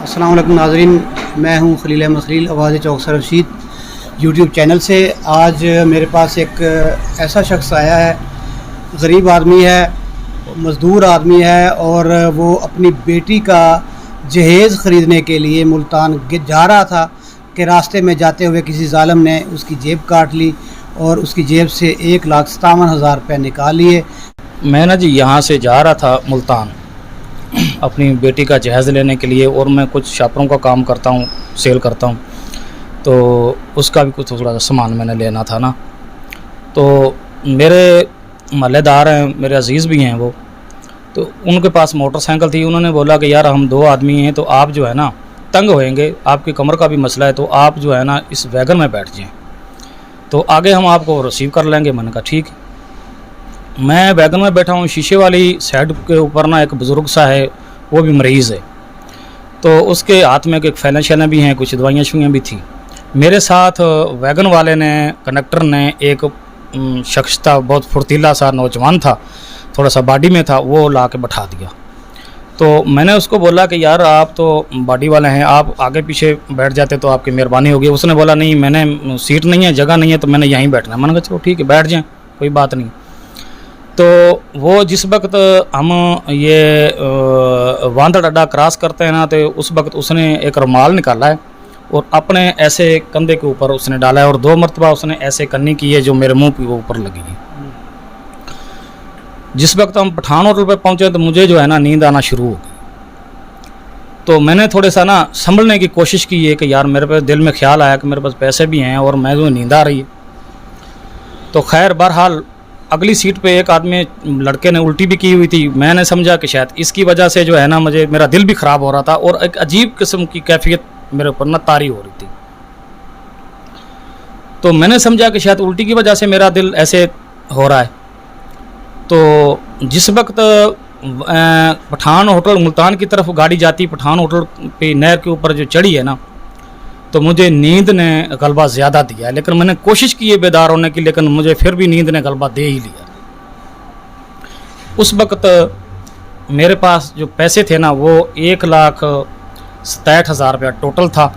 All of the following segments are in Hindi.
अस्सलाम वालेकुम नाज़रीन, मैं हूं खलील अहमद खलील, आवाज़ चौकसर रशीद यूट्यूब चैनल से। आज मेरे पास एक ऐसा शख्स आया है, गरीब आदमी है, मज़दूर आदमी है और वो अपनी बेटी का जहेज़ ख़रीदने के लिए मुल्तान जा रहा था कि रास्ते में जाते हुए किसी ज़ालिम ने उसकी जेब काट ली और उसकी जेब से 1,57,000 रुपये निकाल लिए। मैं ना जी यहाँ से जा रहा था मुल्तान अपनी बेटी का जहेज़ लेने के लिए, और मैं कुछ शॉपरों का काम करता हूँ, सेल करता हूँ, तो उसका भी कुछ थोड़ा सा सामान मैंने लेना था ना। तो मेरे महल्लेदार हैं, मेरे अजीज़ भी हैं वो, तो उनके पास मोटरसाइकिल थी। उन्होंने बोला कि यार हम 2 आदमी हैं, तो आप जो है ना तंग होएंगे, आपकी कमर का भी मसला है, तो आप जो है ना इस वैगन में बैठ जाएँ, तो आगे हम आपको रिसीव कर लेंगे। मैंने कहा ठीक है। मैं वैगन में बैठा हूँ, शीशे वाली साइड के ऊपर ना एक बुज़ुर्ग सा है, वो भी मरीज़ है, तो उसके हाथ में एक फैलन शैलें भी हैं, कुछ दवाइयाँ शुइयाँ भी थी। मेरे साथ वैगन वाले ने, कंडक्टर ने, एक शख्स था, बहुत फुर्तीला सा नौजवान था, थोड़ा सा बॉडी में था, वो ला के बैठा दिया। तो मैंने उसको बोला कि यार आप तो बॉडी वाले हैं, आप आगे पीछे बैठ जाते तो आपकी मेहरबानी होगी। उसने बोला नहीं, मैंने सीट नहीं है, जगह नहीं है, तो मैंने यहीं बैठना है। मैंने कहा चलो ठीक है, बैठ जाएँ, कोई बात नहीं। तो वो जिस वक्त हम ये वांदड़ अड्डा क्रॉस करते हैं ना, तो उस वक्त उसने एक रुमाल निकाला है और अपने ऐसे कंधे के ऊपर उसने डाला है, और 2 मरतबा उसने ऐसे करनी की है जो मेरे मुंह के ऊपर लगी है। जिस वक्त हम पठान होटल पे पहुंचे तो मुझे जो है ना नींद आना शुरू हो गई। तो मैंने थोड़े सा ना संभलने की कोशिश की है कि यार मेरे पे दिल में ख्याल आया कि मेरे पास पैसे भी हैं और मैं जो नींद आ रही है। तो खैर बहरहाल अगली सीट पे एक आदमी लड़के ने उल्टी भी की हुई थी। मैंने समझा कि शायद इसकी वजह से जो है ना मेरा दिल भी ख़राब हो रहा था, और एक अजीब किस्म की कैफियत मेरे ऊपर ना तारी हो रही थी। तो मैंने समझा कि शायद उल्टी की वजह से मेरा दिल ऐसे हो रहा है। तो जिस वक्त पठान होटल मुल्तान की तरफ गाड़ी जाती, पठान होटल पे नहर के ऊपर जो चढ़ी है ना, तो मुझे नींद ने गलबा ज़्यादा दिया है। लेकिन मैंने कोशिश की है बेदार होने की, लेकिन मुझे फिर भी नींद ने गलबा दे ही लिया। उस वक्त मेरे पास जो पैसे थे ना, वो 1,67,000 रुपया टोटल था,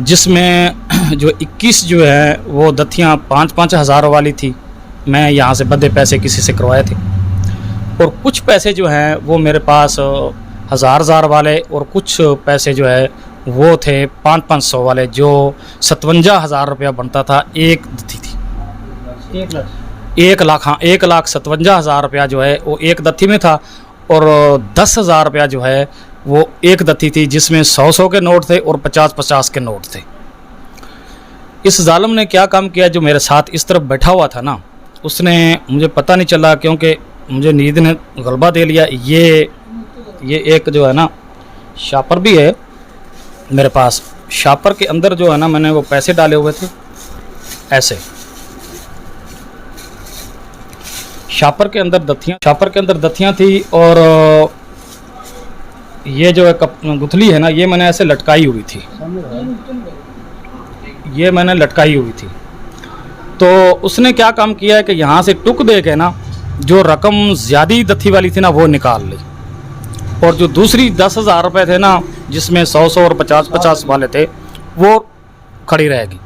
जिसमें जो 21 जो है वो दथियाँ 5-5 हज़ार वाली थी। मैं यहाँ से बदे पैसे किसी से करवाए थे, और कुछ पैसे जो हैं वो मेरे पास 1,000 वाले, और कुछ पैसे जो है वो थे 500 वाले, जो 57,000 रुपया बनता था। एक दत्ती थी 1 लाख, हाँ 1,57,000 रुपया जो है वो एक दत्ती में था, और 10,000 रुपया जो है वो एक दत्ती थी, जिसमें 100 के नोट थे और 50 के नोट थे। इस जालिम ने क्या काम किया, जो मेरे साथ इस तरफ बैठा हुआ था ना, उसने, मुझे पता नहीं चला क्योंकि मुझे नींद ने गलबा दे लिया। ये एक जो है ना शॉपर भी है मेरे पास, शॉपर के अंदर जो है ना मैंने वो पैसे डाले हुए थे ऐसे। शॉपर के अंदर दथियाँ थी, और ये जो है गुथली है ना, ये मैंने ऐसे लटकाई हुई थी, ये मैंने लटकाई हुई थी। तो उसने क्या काम किया है कि यहाँ से टुक दे के ना, जो रकम ज़्यादा दथी वाली थी ना वो निकाल ली, और जो दूसरी 10,000 रुपये थे ना, जिसमें 100 और 50 वाले थे, वो खड़ी रहेगी।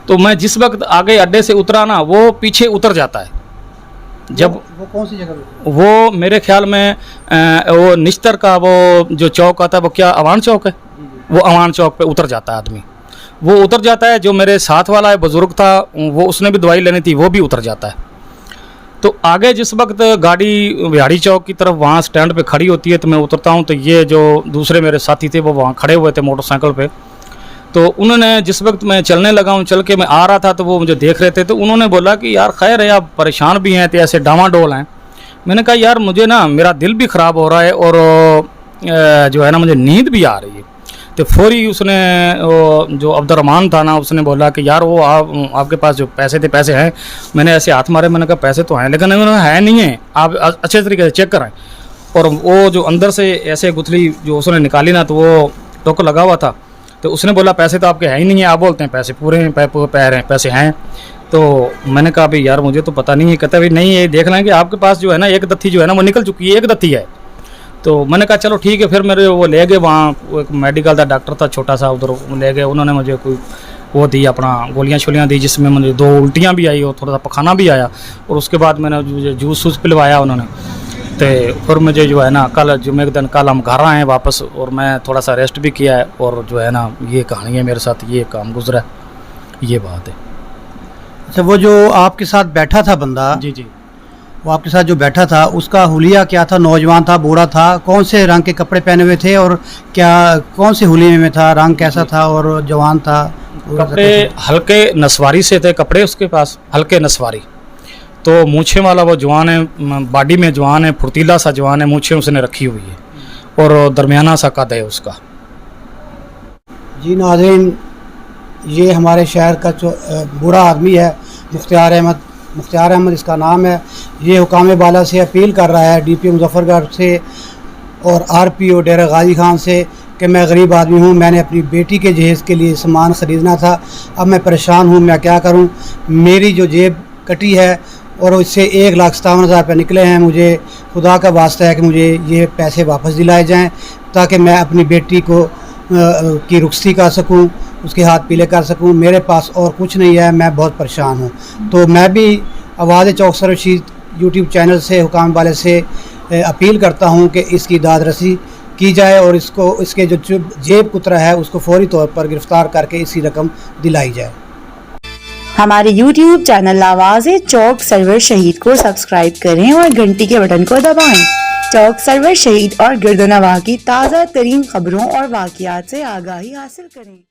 तो मैं जिस वक्त आगे अड्डे से उतरा ना, वो पीछे उतर जाता है। जब वो कौन सी जगह पे? वो मेरे ख्याल में वो निश्तर का वो जो चौक आता है, वो क्या अवान चौक है, वो अवान चौक पे उतर जाता है आदमी, वो उतर जाता है। जो मेरे साथ वाला है बुज़ुर्ग था, वो उसने भी दवाई लेनी थी, वो भी उतर जाता है। तो आगे जिस वक्त गाड़ी बिहाड़ी चौक की तरफ वहाँ स्टैंड पे खड़ी होती है, तो मैं उतरता हूँ, तो ये जो दूसरे मेरे साथी थे वो वहाँ खड़े हुए थे मोटरसाइकिल पे। तो उन्होंने, जिस वक्त मैं चलने लगा हूँ, चल के मैं आ रहा था, तो वो मुझे देख रहे थे, तो उन्होंने बोला कि यार खैर है, आप परेशान भी हैं, तो ऐसे डामाडोल हैं। मैंने कहा यार मुझे ना मेरा दिल भी ख़राब हो रहा है, और जो है ना मुझे नींद भी आ रही है। तो फौरी उसने, जो अब्दुर्रहमान था ना, उसने बोला कि यार वो आपके पास जो पैसे थे, पैसे हैं। मैंने ऐसे हाथ मारे, मैंने कहा पैसे तो हैं, लेकिन उन्होंने है नहीं है, आप अच्छे तरीके से चेक कराएं। और वो जो अंदर से ऐसे गुथली जो उसने निकाली ना, तो वो टोक लगा हुआ था। तो उसने बोला पैसे तो आपके हैं ही नहीं है, आप बोलते हैं पैसे पूरे हैं, पैसे हैं। तो मैंने कहा भाई यार मुझे तो पता नहीं है। कहता भाई नहीं, ये देख लें कि आपके पास जो है ना एक दत्ती जो है ना वो निकल चुकी है, एक दत्ती है। तो मैंने कहा चलो ठीक है। फिर मेरे वो ले गए वहाँ, एक मेडिकल का डॉक्टर था छोटा सा, उधर ले गए। उन्होंने मुझे कोई वो दी, अपना गोलियाँ शोलियाँ दी, जिसमें मुझे 2 उल्टियाँ भी आई और थोड़ा सा पखाना भी आया। और उसके बाद मैंने मुझे जूस वूस पिलवाया उन्होंने। तो फिर मुझे जो है ना कल जुम्मे के दिन कल हम घर आए वापस, और मैं थोड़ा सा रेस्ट भी किया है। और जो है ना ये कहानी है मेरे साथ, ये काम गुजरा है, ये बात है। अच्छा, वो जो आपके साथ बैठा था बंदा, जी जी। वो आपके साथ जो बैठा था उसका हुलिया क्या था? नौजवान था, बूढ़ा था? कौन से रंग के कपड़े पहने हुए थे और क्या कौन से हुलिये में था? रंग कैसा था और जवान था? कपड़े हल्के नस्वारी से थे, कपड़े उसके पास हल्के नस्वारी। तो मूछे वाला वो जवान है, बॉडी में जवान है, फुर्तीला सा जवान है, मूछे उसने रखी हुई है और दरमियाना सा कद है उसका। जी नाज़रीन, ये हमारे शहर का जो बूढ़ा आदमी है, मुख्तियार अहमद इसका नाम है। ये हुकाम बाला से अपील कर रहा है, DPO मुजफ्फरगढ़ से और RPO डेरा गाजी खान से, कि मैं गरीब आदमी हूँ, मैंने अपनी बेटी के जहेज़ के लिए सामान ख़रीदना था, अब मैं परेशान हूँ, मैं क्या करूँ? मेरी जो जेब कटी है और इससे 1,57,000 रुपये निकले हैं। मुझे खुदा का वास्ता है कि मुझे ये पैसे वापस दिलाए जाएँ, ताकि मैं अपनी बेटी को की रुखसती कर सकूं, उसके हाथ पीले कर सकूं। मेरे पास और कुछ नहीं है, मैं बहुत परेशान हूं। तो मैं भी आवाज़ चौकसर रशीद यूट्यूब चैनल से हुकाम वाले से अपील करता हूं कि इसकी दाद रसी की जाए और इसके जो जेब कुतरा है उसको फौरी तौर पर गिरफ़्तार करके इसकी रकम दिलाई जाए। हमारे YouTube चैनल आवाज़ चौक सरवर शहीद को सब्सक्राइब करें और घंटी के बटन को दबाएं। चौक सरवर शहीद और गिरदनवाह की ताज़ा तरीन खबरों और वाक़ियात से आगाही हासिल करें।